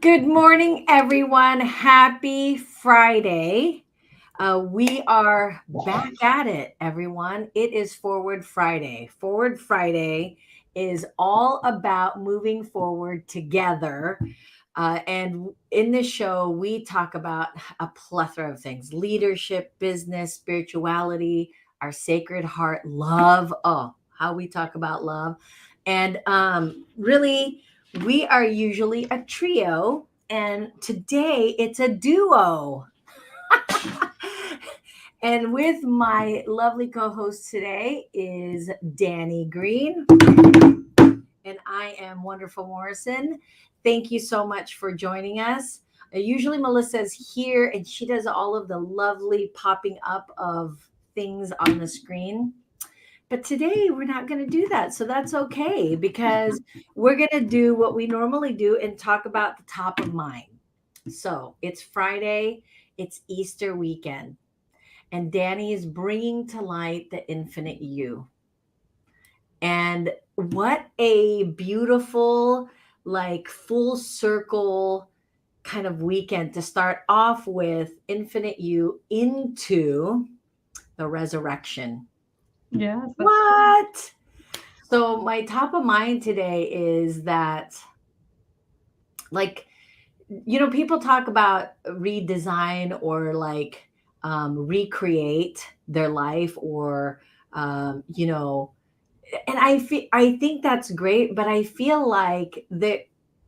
Good morning, everyone. Happy Friday. We are back at it, everyone. It is Forward Friday. Forward Friday is all about moving forward together. And in this show, we talk about a plethora of things: leadership, business, spirituality, our sacred heart, love. Oh, how we talk about love. And really, we are usually a trio, and today it's a duo. And with my lovely co host today is Dani Green, and I am Wonderful Morrison. Thank you so much for joining us. Usually, Melissa is here and she does all of the lovely popping up of things on the screen. But today, we're not going to do that. So that's okay because we're going to do what we normally do and talk about the top of mind. So it's Friday, it's Easter weekend, and Dani is bringing to light the infinite you. And what a beautiful, like full circle kind of weekend to start off with infinite you into the resurrection. Yes, that's true. What? So, my top of mind today is that, like, people talk about redesign or like recreate their life or, you know, and I think that's great, but I feel like that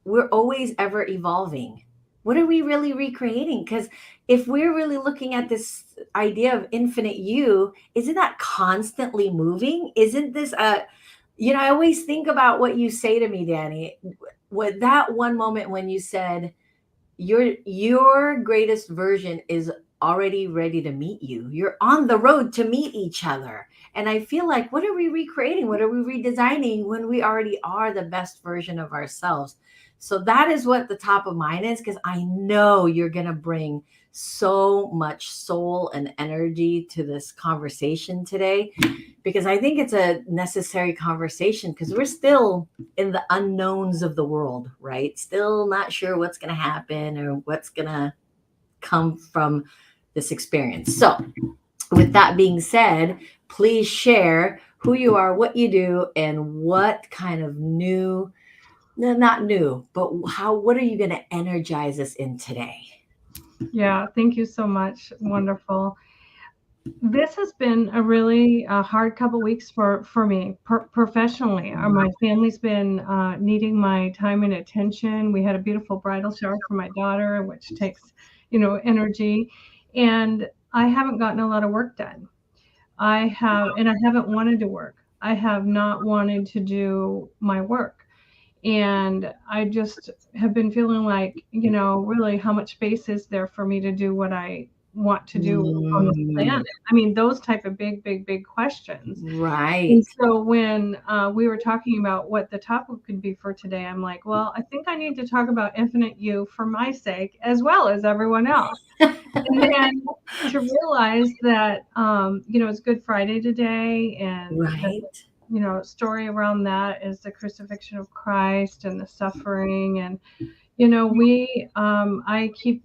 we're always ever evolving. What are we really recreating? Because if we're really looking at this idea of infinite you, isn't that constantly moving? Isn't this I always think about what you say to me, Dani. With that one moment when you said your greatest version is already ready to meet you. You're on the road to meet each other. And I feel like, what are we recreating? What are we redesigning when we already are the best version of ourselves? So that is what the top of mine is, because I know you're going to bring so much soul and energy to this conversation today, because I think it's a necessary conversation because we're still in the unknowns of the world, right? Still not sure what's going to happen or what's going to come from this experience. So, with that being said, please share who you are, what you do, and what kind of new, no, not new, but what are you going to energize us in today? Yeah, thank you so much. Wonderful. This has been a really hard couple weeks for me professionally. My family's been needing my time and attention. We had a beautiful bridal shower for my daughter, which takes, energy, and I haven't gotten a lot of work done. And I haven't wanted to work. I have not wanted to do my work. And I just have been feeling like, really how much space is there for me to do what I want to do on this Mm, planet? I mean, those type of big, big, big questions. right. And so when we were talking about what the topic could be for today, I'm like, well, I think I need to talk about infinite you for my sake as well as everyone else. And then to realize that, it's Good Friday today, and the Right. story around that is the crucifixion of Christ and the suffering. And we I keep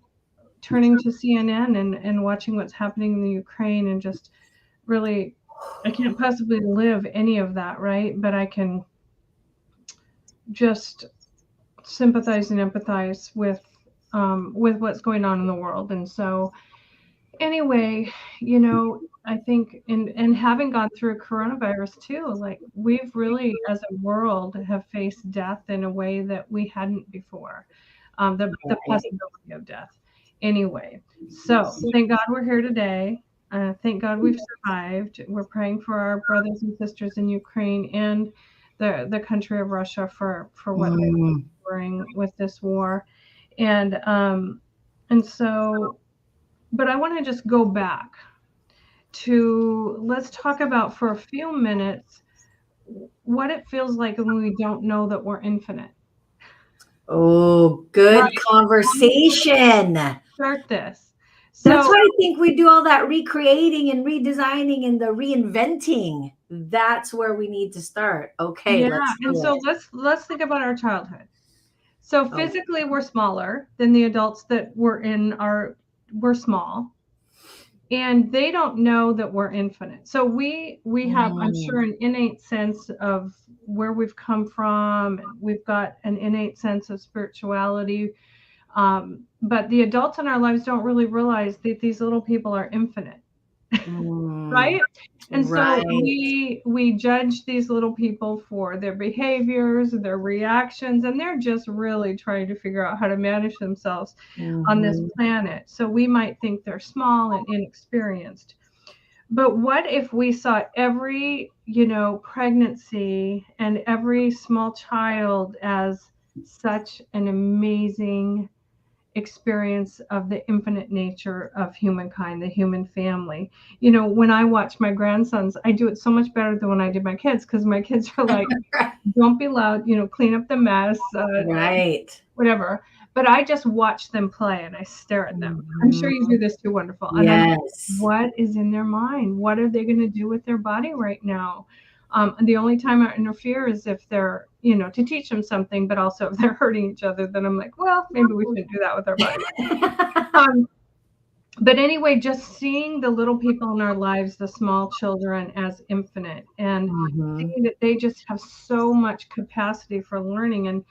turning to CNN and watching what's happening in the Ukraine, and just really, I can't possibly live any of that, right? But I can just sympathize and empathize with what's going on in the world. And so anyway, I think and having gone through coronavirus too, like we've really as a world have faced death in a way that we hadn't before. The Right. possibility of death. Anyway, so thank God we're here today. Thank God we've survived. We're praying for our brothers and sisters in Ukraine and the country of Russia for what they're Mm, doing with this war. And so, but I want to just go back to, let's talk about for a few minutes what it feels like when we don't know that we're infinite. oh, Right. good I'm gonna conversation. start this. That's So why I think we do all that recreating and redesigning and the reinventing. That's where we need to start. Okay, yeah, let's and do so it. let's think about our childhood. So Oh. physically, we're smaller than the adults that we're small, and they don't know that we're infinite. So we have, I'm sure, Mm. an innate sense of where we've come from, and we've got an innate sense of spirituality. But the adults in our lives don't really realize that these little people are infinite, Mm. right? And so Right. we judge these little people for their behaviors, their reactions, and they're just really trying to figure out how to manage themselves on this Mhm. planet. So we might think they're small and inexperienced. But what if we saw every, pregnancy and every small child as such an amazing experience of the infinite nature of humankind, the human family. When I watch my grandsons, I do it so much better than when I did my kids, because my kids are like, don't be loud, clean up the mess, Right. whatever. But I just watch them play and I stare at them. I'm sure you Mhm. do this too, wonderful. And I'm, Yes. what is in their mind? What are they going to do with their body right now? And the only time I interfere is if they're, to teach them something, but also if they're hurting each other, then I'm like, well, maybe we shouldn't do that with our bodies. Um, but anyway, just seeing the little people in our lives, the small children, as infinite, and Mhm. seeing that they just have so much capacity for learning. And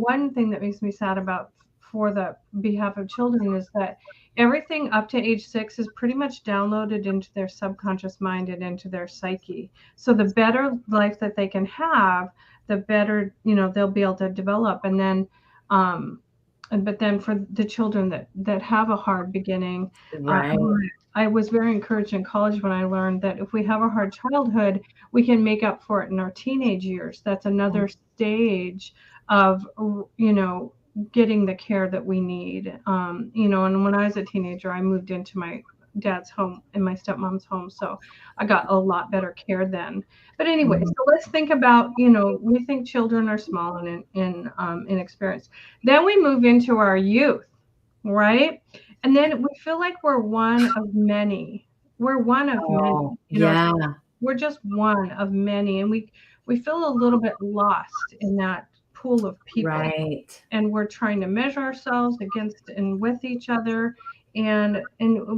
one thing that makes me sad about, for the behalf of children, is that everything up to age 6 is pretty much downloaded into their subconscious mind and into their psyche. So the better life that they can have, the better, they'll be able to develop. And then um but then for the children that have a hard beginning, uh, Right. I was very encouraged in college when I learned that if we have a hard childhood, we can make up for it in our teenage years. That's another stage of, getting the care that we need. And when I was a teenager, I moved into my dad's home and my stepmom's home, so I got a lot better care then. But anyway, Mhm. so let's think about, we think children are small and inexperienced. Then we move into our youth, right? And then we feel like we're one of many. We're one of Oh, many. yeah. We're just one of many, and we feel a little bit lost in that pool of people. Right. And we're trying to measure ourselves against and with each other, and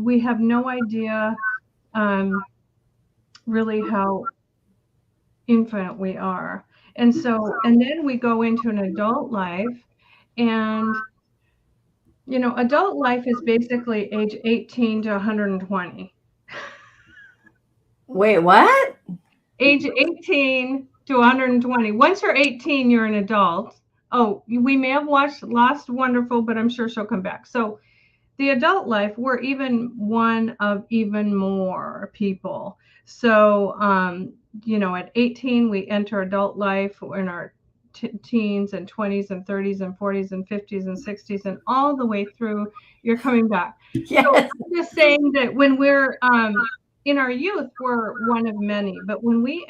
we have no idea um, really how infinite we are. And then we go into an adult life, and adult life is basically age 18 to 120. Wait, what? Age 18 to 120. Once you're 18, you're an adult. Oh, we may have watched Lost Wonderful, but I'm sure she'll come back. So the adult life, we're even one of even more people. So, at 18, we enter adult life. We're in our teens and 20s and 30s and 40s and 50s and 60s, and all the way through, you're coming back. So Yes. I'm just saying that when we're in our youth, we're one of many. But when we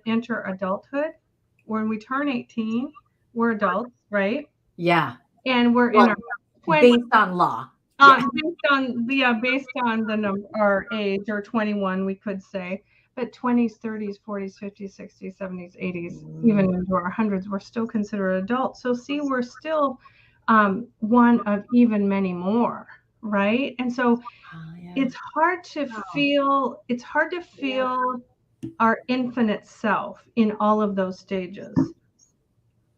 enter adulthood, when we turn 18, we're adults, right? Yeah. And we're in Well, our 20s. based on law. Yeah. Based on the number, our age, or 21, we could say, but 20s, 30s, 40s, 50s, 60s, 70s, 80s, even Mm. into our hundreds, we're still considered adults. So see, we're still one of even many more, right? And so Oh, yeah. it's hard to Wow. feel. It's hard to Yeah. feel our infinite self in all of those stages.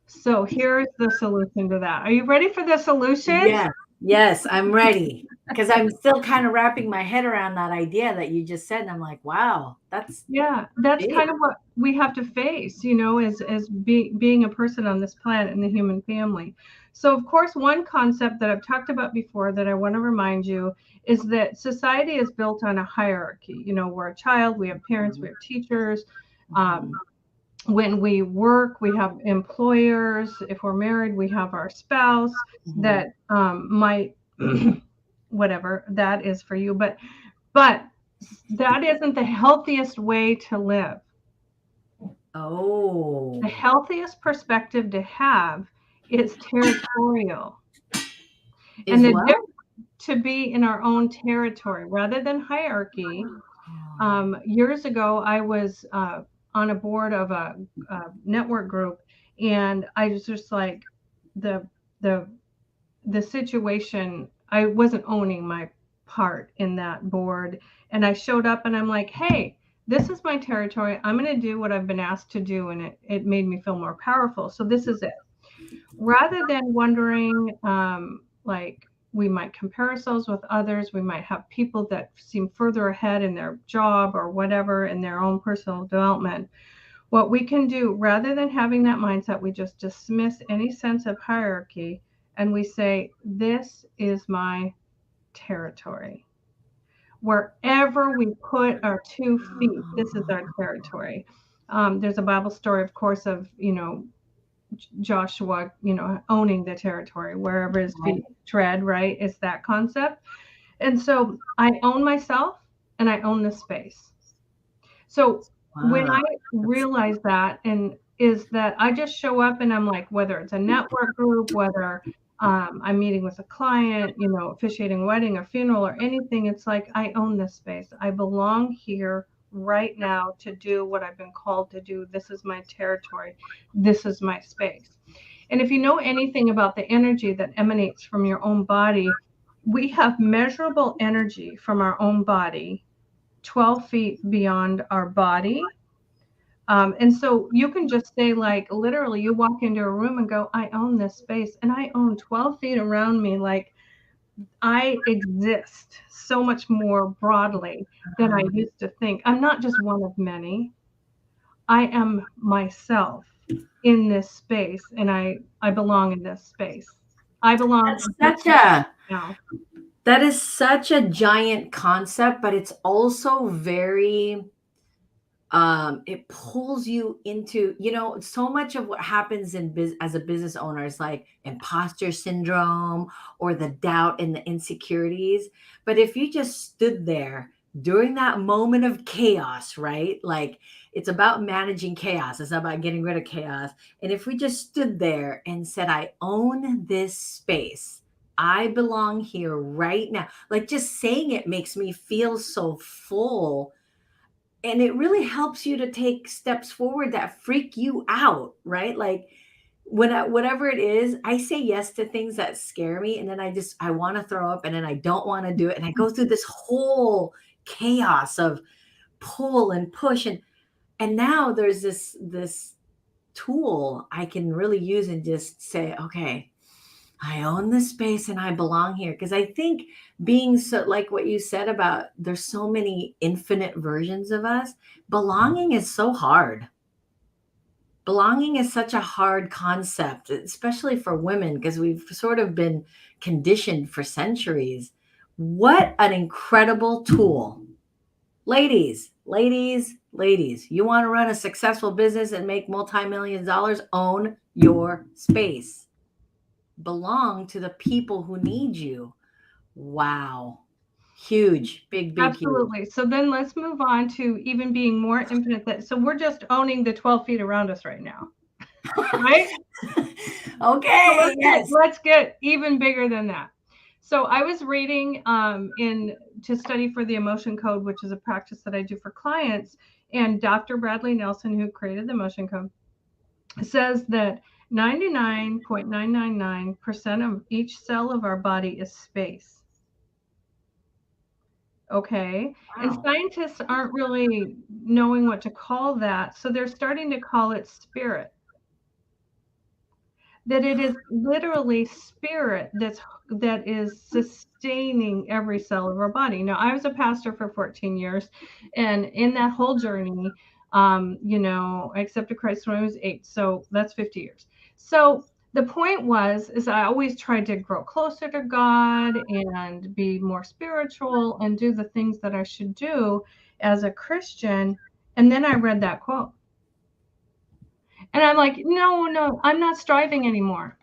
So here's the solution to that. Are you ready for the solution? Yes. Yes, I'm ready. Because I'm still kind of wrapping my head around that idea that you just said. And I'm like, wow, that's Yeah, that's big. kind of what we have to face, as being a person on this planet in the human family. So, of course, one concept that I've talked about before that I want to remind you is that society is built on a hierarchy. We're a child, we have parents, we Mhm. have teachers. Mhm. Um, when we work, we have employers. If we're married, we have our spouse Mhm. that might, whatever that is for you. But that isn't the healthiest way to live. The Oh, healthiest perspective to have is territorial. And is what? to be in our own territory rather than hierarchy. Oh. Years ago, I was on a board of a network group, and I was just like, the the the situation, I wasn't owning my part in that board. And I showed up and I'm like, hey, this is my territory. I'm going to do what I've been asked to do. And it made me feel more powerful. So this is it. Rather than wondering, like, we might compare ourselves with others, we might have people that seem further ahead in their job or whatever in their own personal development. What we can do, rather than having that mindset, we just dismiss any sense of hierarchy and we say, this is my territory. Wherever we put our 2 feet, this is our territory. There's a Bible story, of course, of, Joshua, owning the territory, wherever his Right. feet tread, right? Is that concept. And so I own myself and I own this space. So when Wow. I That's realize that, and is that I just show up and I'm like, whether it's a network group, whether I'm meeting with a client, officiating a wedding, a funeral, or anything, it's like I own this space. I belong here right now to do what I've been called to do. This is my territory. This is my space. And if you know anything about the energy that emanates from your own body, we have measurable energy from our own body 12 feet beyond our body. And so you can just say, like, literally, you walk into a room and go, I own this space and I own 12 feet around me. Like, I exist so much more broadly than I used to think. I'm not just one of many. I am myself in this space and I belong in this space. I belong that's just such a now. that is such a giant concept, but it's also very it pulls you into, so much of what happens as a business owner is like imposter syndrome or the doubt and the insecurities. But if you just stood there during that moment of chaos, right? Like, it's about managing chaos, it's not about getting rid of chaos. And if we just stood there and said, I own this space, I belong here right now, like, just saying it makes me feel so full, and it really helps you to take steps forward that freak you out, right? Like, whatever it is, I say yes to things that scare me, and then I want to throw up, and then I don't want to do it, and I go through this whole chaos of pull and push, and now there's this tool I can really use and just say, okay, I own this space and I belong here. Because I think, being so, like what you said about there's so many infinite versions of us, belonging is so hard. Belonging is such a hard concept, especially for women, because we've sort of been conditioned for centuries. What an incredible tool. Ladies, ladies, ladies, you want to run a successful business and make multi-millions of dollars? Own your space. Belong to the people who need you. Wow. Huge. Big, big, huge. Absolutely. So then let's move on to even being more infinite. So we're just owning the 12 feet around us right now, right? So Okay. Yes. let's get even bigger than that. So I was reading in to study for the emotion code, which is a practice that I do for clients. And Dr. Bradley Nelson, who created the emotion code, says that 99.999% of each cell of our body is space. Okay. And Wow. scientists aren't really knowing what to call that. So they're starting to call it spirit. That it is literally spirit that is sustaining every cell of our body. Now, I was a pastor for 14 years, and in that whole journey, I accepted Christ when I was 8, so that's 50 years. So the point was, is I always tried to grow closer to God and be more spiritual and do the things that I should do as a Christian. And then I read that quote, and I'm like, no, no, I'm not striving anymore.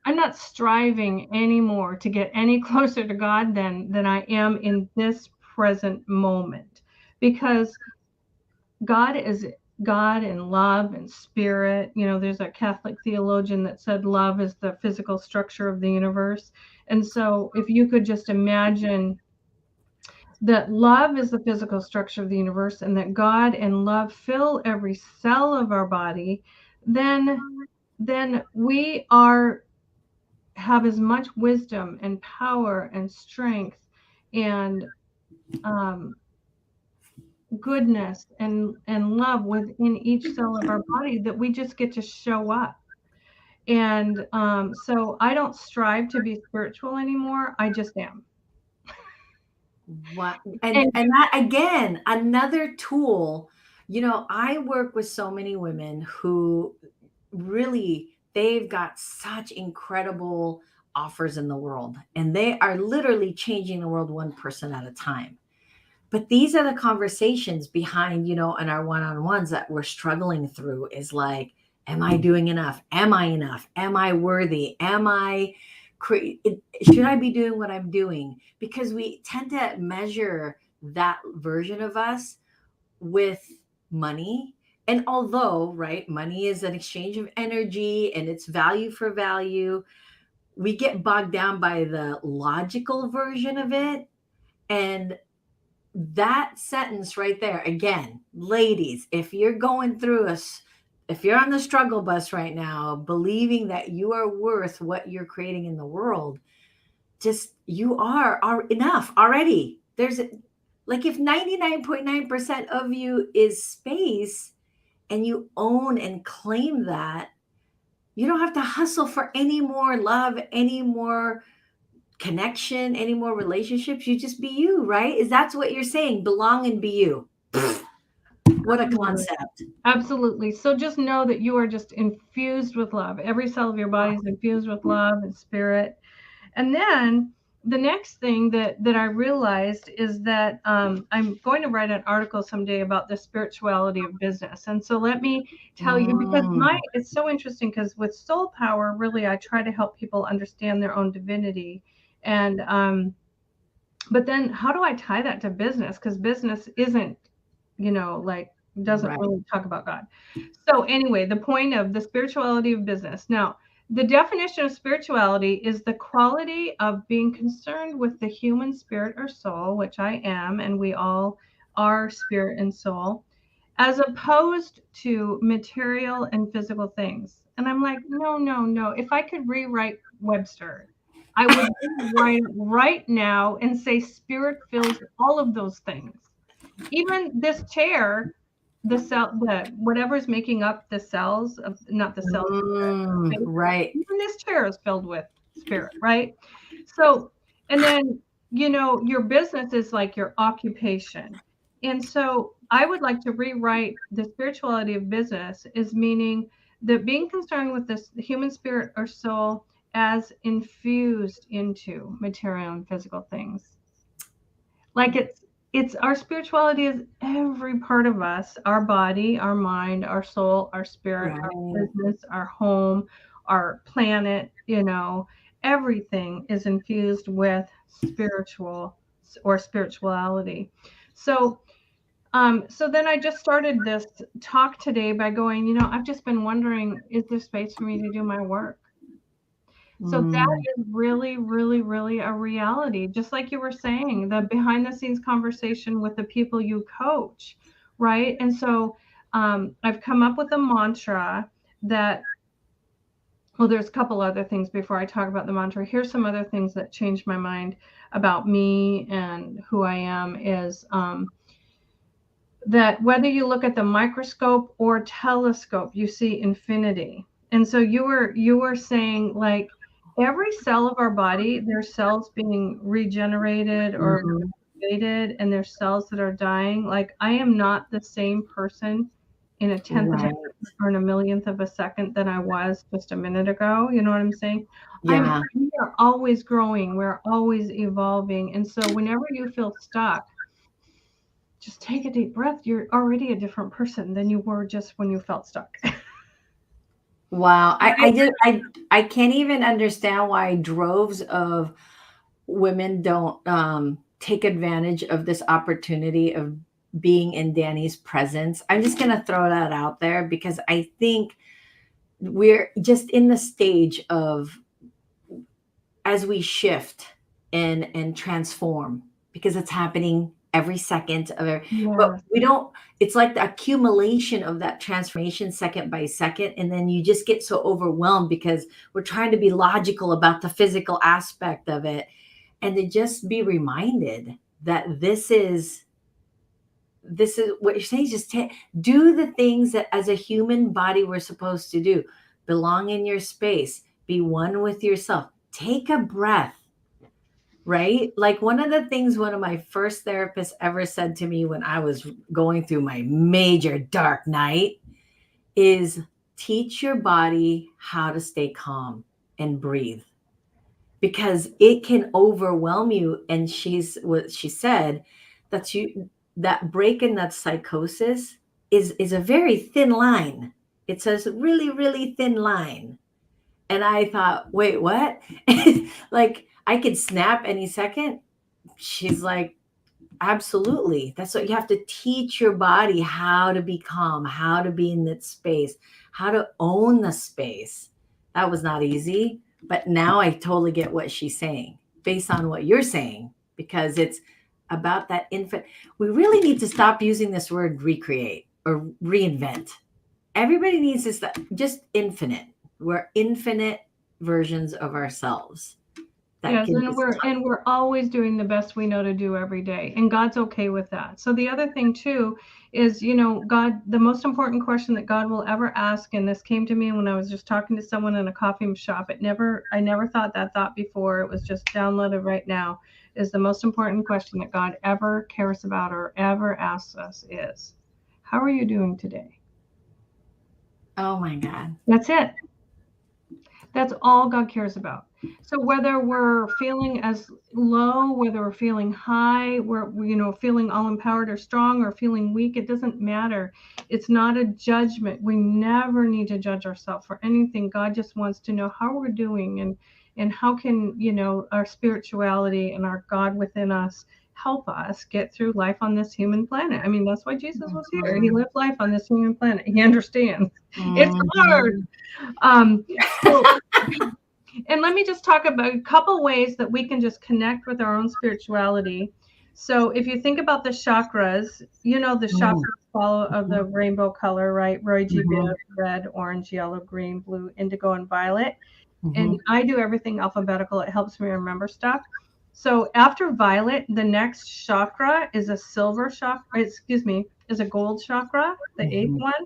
I'm not striving anymore to get any closer to God than I am in this present moment, because God is God and love and spirit. There's a Catholic theologian that said love is the physical structure of the universe. And so if you could just imagine that love is the physical structure of the universe and that God and love fill every cell of our body, then we are have as much wisdom and power and strength and um, goodness and love within each cell of our body that we just get to show up. And so I don't strive to be spiritual anymore. I just am. What And and that again, another tool. I work with so many women who really they've got such incredible offers in the world, and they are literally changing the world one person at a time. But these are the conversations behind, in our one-on-ones that we're struggling through is like, am I doing enough? Am I enough? Am I worthy? Should I be doing what I'm doing? Because we tend to measure that version of us with money. And although, right, money is an exchange of energy and it's value for value, we get bogged down by the logical version of it. And that sentence right there, again, ladies, if you're going through if you're on the struggle bus right now, believing that you are worth what you're creating in the world, just are enough already. Like if 99.9% of you is space and you own and claim that, you don't have to hustle for any more love, any more connection, any more relationships. You just be you, right? Is that's what you're saying? Belong and be you. What a absolutely. concept. Absolutely. So just know that you are just infused with love. Every cell of your body is infused with love and spirit. And then the next thing that I realized is that I'm going to write an article someday about the spirituality of business. And so let me tell you, because Mm, it's so interesting because with soul power, really, I try to help people understand their own divinity. And but then how do I tie that to business? Because business isn't, like doesn't right. really talk about God. So anyway, the point of the spirituality of business. Now, the definition of spirituality is the quality of being concerned with the human spirit or soul, which I am, and we all are spirit and soul, as opposed to material and physical things. And I'm like, no, no, no. If I could rewrite Webster, I would rewrite it right now and say spirit fills all of those things. Even this chair, the whatever's making up the cells of, not the cells, the space, Right. even this chair is filled with spirit, right? So, and then, your business is like your occupation. And so I would like to rewrite the spirituality of business is meaning that being concerned with this human spirit or soul as infused into material and physical things. Like it's our spirituality is every part of us, our body, our mind, our soul, our spirit, our Right. business, our home, our planet, everything is infused with spiritual or spirituality. So so then I just started this talk today by going, I've just been wondering, is there space for me to do my work? So that Mm, is really, really, really a reality. Just like you were saying, the behind the scenes conversation with the people you coach, right? And so I've come up with a mantra that, well, there's a couple other things before I talk about the mantra. Here's some other things that changed my mind about me and who I am is that whether you look at the microscope or telescope, you see infinity. And so you were saying like every cell of our body, there's cells being regenerated or mhm. created, and there's cells that are dying. Like I am not the same person in a tenth of a Right. second or in a millionth of a second than I was just a minute ago. You know what I'm saying? Yeah. We are always growing, we're always evolving. And so whenever you feel stuck, just take a deep breath. You're already a different person than you were just when you felt stuck. Wow. Right? I can't even understand why droves of women don't take advantage of this opportunity of being in Danny's presence. I'm just going to throw that out there because I think we're just in the stage of as we shift and transform because it's happening every second of it. But Yes. we don't, it's like the accumulation of that transformation second by second. And then you just get so overwhelmed because we're trying to be logical about the physical aspect of it. And to just be reminded that this is what you're saying. Just do the things that as a human body we're supposed to do. Belong in your space, be one with yourself, take a breath, right? Like one of the things one of my first therapists ever said to me when I was going through my major dark night is teach your body how to stay calm and breathe, because it can overwhelm you. And she's what she said, that you, that break in that psychosis is a very thin line. It's a really really thin line. And I thought, wait, what? Like I could snap any second. She's like, absolutely. That's what you have to teach your body, how to be calm, how to be in that space, how to own the space. That was not easy, but now I totally get what she's saying based on what you're saying, because it's about that infant. We really need to stop using this word recreate or reinvent. Everybody needs to stop, just infinite. We're infinite versions of ourselves that Yes, can and just we're always doing the best we know to do every day, and God's okay with that. So the other thing too is, God, the most important question that God will ever ask, and this came to me when I was just talking to someone in a coffee shop. I never thought that thought before. It was just downloaded right now. Is the most important question that God ever cares about or ever asks us is, how are you doing today? oh my God. That's it. That's all God cares about. So whether we're feeling as low, whether we're feeling high, we're feeling all empowered or strong or feeling weak, it doesn't matter. It's not a judgment. We never need to judge ourselves for anything. God just wants to know how we're doing, and how can, our spirituality and our God within us help us get through life on this human planet. I mean, that's why Jesus was here. He lived life on this human planet. He understands. It's hard. Mhm. Um, so and let me just talk about a couple ways that we can just connect with our own spirituality. So if you think about the chakras, the chakras Mhm. follow of the rainbow color, right? Roy G. Biv, Mhm. red, orange, yellow, green, blue, indigo, and violet. And Mhm. I do everything alphabetical. It helps me remember stuff. So after violet, the next chakra is a silver chakra, excuse me, is a gold chakra, the eighth Mhm. one.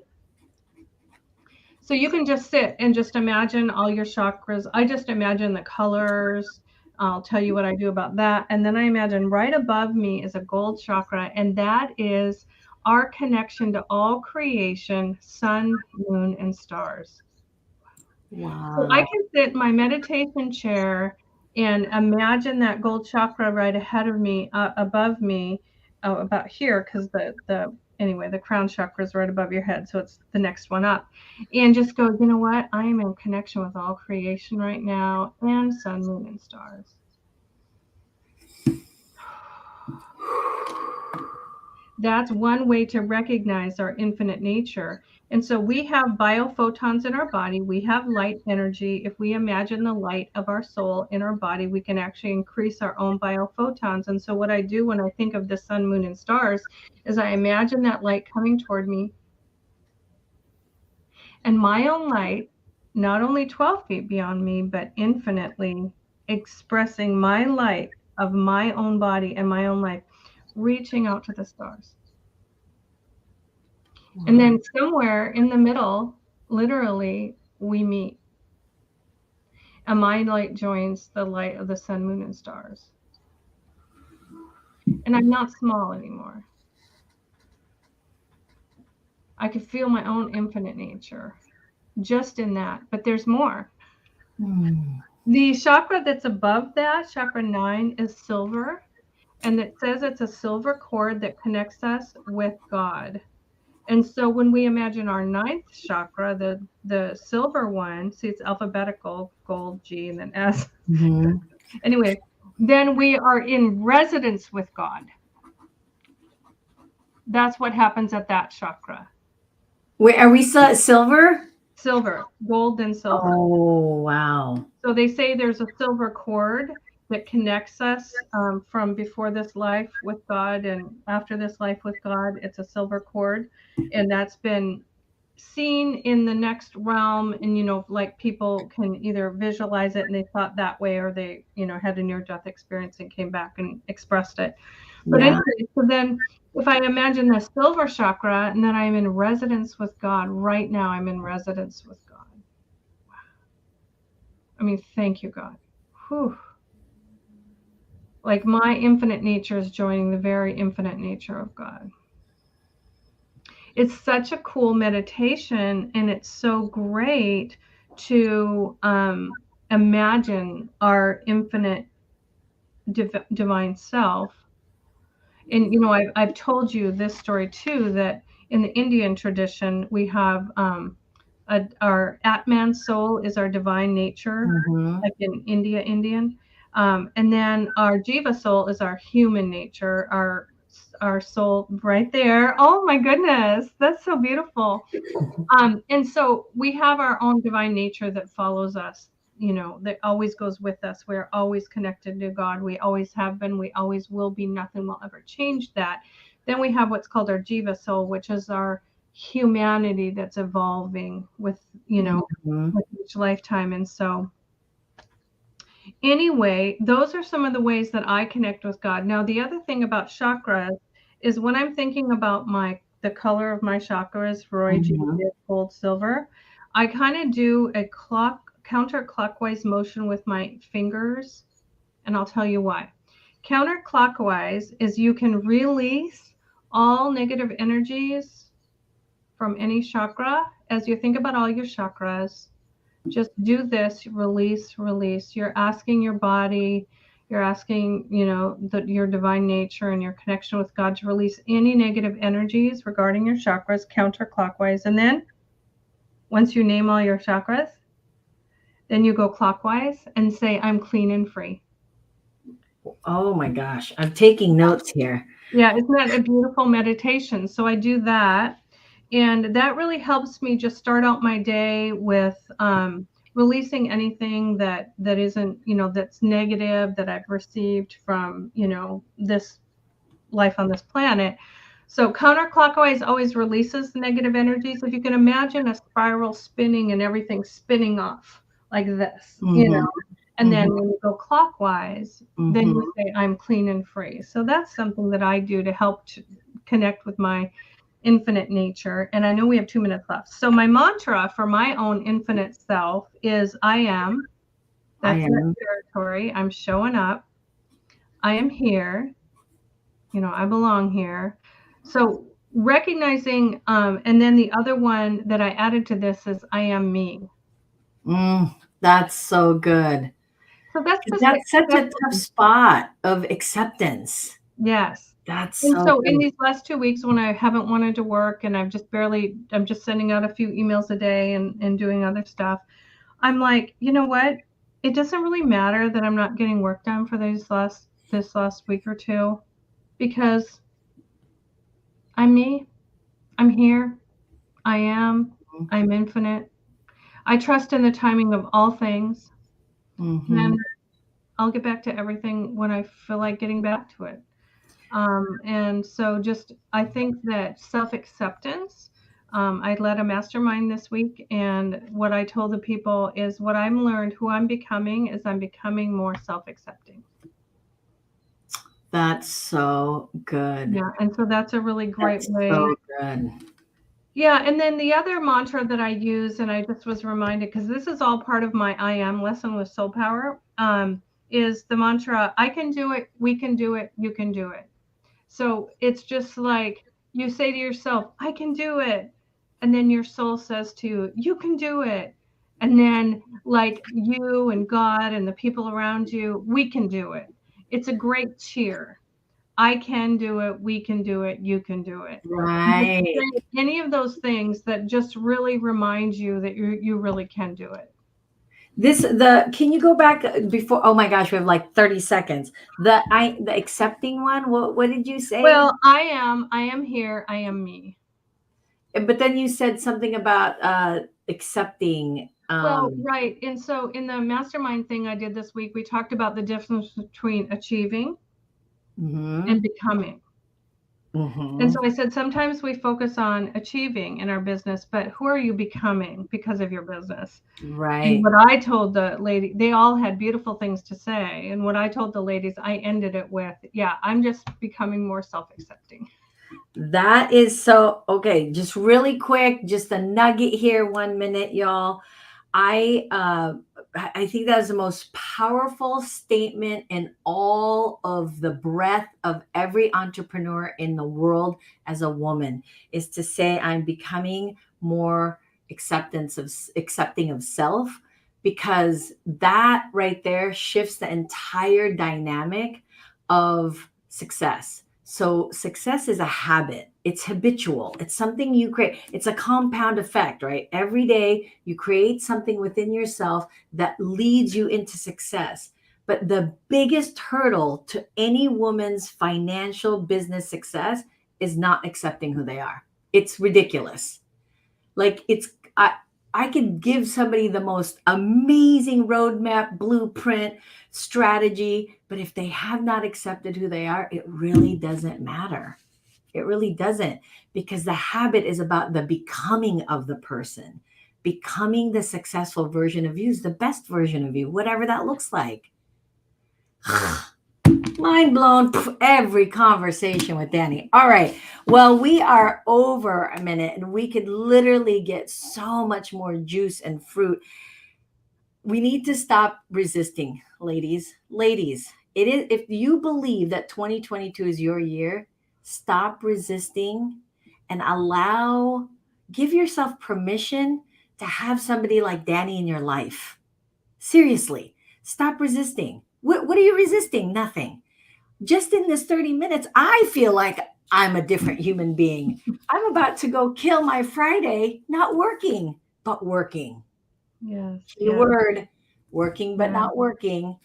So you can just sit and just imagine all your chakras. I just imagine the colors. I'll tell you what I do about that. And then I imagine right above me is a gold chakra, and that is our connection to all creation, sun, moon, and stars. So I Wow. can sit in my meditation chair and imagine that gold chakra right ahead of me, above me, about here, because anyway, the crown chakra is right above your head, so it's the next one up, and just go, you know what? I am in connection with all creation right now, and sun, moon, and stars. That's one way to recognize our infinite nature. And so we have biophotons in our body. We have light energy. If we imagine the light of our soul in our body, we can actually increase our own biophotons. And so what I do when I think of the sun, moon, and stars is I imagine that light coming toward me, and my own light, not only 12 feet beyond me, but infinitely expressing my light of my own body and my own life, reaching out to the stars. And Wow. then somewhere in the middle, literally, we meet. And my light joins the light of the sun, moon, and stars. And I'm not small anymore. I could feel my own infinite nature just in that. But there's more. Mm. The chakra that's above that, chakra 9, is silver. And it says it's a silver cord that connects us with God. And so when we imagine our ninth chakra, the silver one, see it's alphabetical, gold, G, and then S. Mhm. Anyway, then we are in residence with God. That's what happens at that chakra. Wait, are we still at silver? Silver, gold and silver. Oh, wow. So they say there's a silver cord that connects us from before this life with God and after this life with God. It's a silver cord, and that's been seen in the next realm. And like people can either visualize it and they thought that way, or they had a near-death experience and came back and expressed it. But Yeah. anyway, so then if I imagine the silver chakra and then I'm in resonance with God right now, I'm in resonance with God. I mean, thank you, God. Whew. Like my infinite nature is joining the very infinite nature of God. It's such a cool meditation, and it's so great to imagine our infinite divine self. And I've told you this story too, that in the Indian tradition we have our Atman soul is our divine nature, Hmm. like in Indian. And then our Jiva soul is our human nature, our soul right there. Oh my goodness, that's so beautiful. And so we have our own divine nature that follows us, that always goes with us. We're always connected to God. We always have been. We always will be. Nothing will ever change that. Then we have what's called our Jiva soul, which is our humanity that's evolving Hmm. with each lifetime. And so, anyway, those are some of the ways that I connect with God. Now, the other thing about chakras is when I'm thinking about the color of my chakras, Roy, Hmm. jade, gold, silver, I kind of do a counterclockwise motion with my fingers, and I'll tell you why. Counterclockwise is you can release all negative energies from any chakra as you think about all your chakras. Just do this, release, release. You're asking your body, you're asking, your divine nature and your connection with God to release any negative energies regarding your chakras counterclockwise. And then once you name all your chakras, then you go clockwise and say, I'm clean and free. Oh my gosh, I'm taking notes here. Yeah, isn't that a beautiful meditation? So I do that. And that really helps me just start out my day with releasing anything that isn't, that's negative that I've received from, this life on this planet. So counterclockwise always releases the negative energies. If you can imagine a spiral spinning and everything spinning off like this, Hmm. and then Hmm. when you go clockwise, then Hmm. you say, I'm clean and free. So that's something that I do to help to connect with my infinite nature. And I know we have 2 minutes left. So my mantra for my own infinite self is I am. I That's that am. territory. I'm showing up. I am here. I belong here. So recognizing, and then the other one that I added to this is I am me. That's so good. So that's 'Cause the that's such a tough second. spot of acceptance. Yes. That's And so so in good. these last 2 weeks when I haven't wanted to work and I'm just sending out a few emails a day and doing other stuff, I'm like, you know what? It doesn't really matter that I'm not getting work done for this last week or two, because I'm me. I'm here. I am. I'm infinite. I trust in the timing of all things, Mhm. and I'll get back to everything when I feel like getting back to it. And so just I think that self-acceptance. I led a mastermind this week, and what I told the people is what I'm learned, who I'm becoming, is I'm becoming more self-accepting. That's so good. Yeah, and so that's a really great That's way. so good. Yeah, and then the other mantra that I use, and I just was reminded because this is all part of my I am lesson with soul power, is the mantra, I can do it, we can do it, you can do it. So it's just like you say to yourself, I can do it. And then your soul says to you, you can do it. And then, like you and God and the people around you, we can do it. It's a great cheer. I can do it. We can do it. You can do it. And just Right. say any of those things that just really remind you that you really can do it. Can you go back before? Oh my gosh, we have like 30 seconds. The accepting one, what did you say? Well, I am here. I am me. But then you said something about accepting Well, right. And so in the mastermind thing I did this week, we talked about the difference between achieving Mhm, and becoming. And mhm, so I said, sometimes we focus on achieving in our business, but who are you becoming because of your business? And right. what I told the lady, they all had beautiful things to say. And what I told the ladies, I ended it with, yeah, I'm just becoming more self accepting. That is so okay. Just really quick, just a nugget here, 1 minute, y'all. I think that is the most powerful statement in all of the breadth of every entrepreneur in the world as a woman is to say I'm becoming more accepting of self, because that right there shifts the entire dynamic of success. So success is a habit. It's habitual. It's something you create. It's a compound effect, right? Every day you create something within yourself that leads you into success. But the biggest hurdle to any woman's financial business success is not accepting who they are. It's ridiculous. Like I could give somebody the most amazing roadmap, blueprint, strategy, but if they have not accepted who they are, it really doesn't matter. It really doesn't, because the habit is about the becoming of the person. Becoming the successful version of you is the best version of you, whatever that looks like. Mind blown. Every conversation with Danny. All right. Well, we are over a minute and we could literally get so much more juice and fruit. We need to stop resisting, ladies. Ladies, it is, if you believe that 2022 is your year, stop resisting and give yourself permission to have somebody like Danny in your life. Seriously, stop resisting. What are you resisting? Nothing. Just in this 30 minutes, I feel like I'm a different human being. I'm about to go kill my Friday, not working, but working. Yes, Key yes, word, working, but yeah, not working.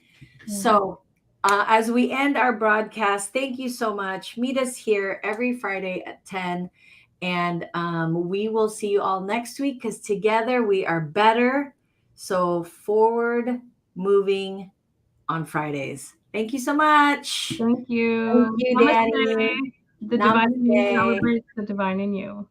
yeah. So, as we end our broadcast, thank you so much. Meet us here every Friday at 10. And we will see you all next week because together we are better. So, forward moving on Fridays. Thank you so much. Thank Thank you. you, Namaste. Danny. The divine in you Namaste. celebrates the divine in you.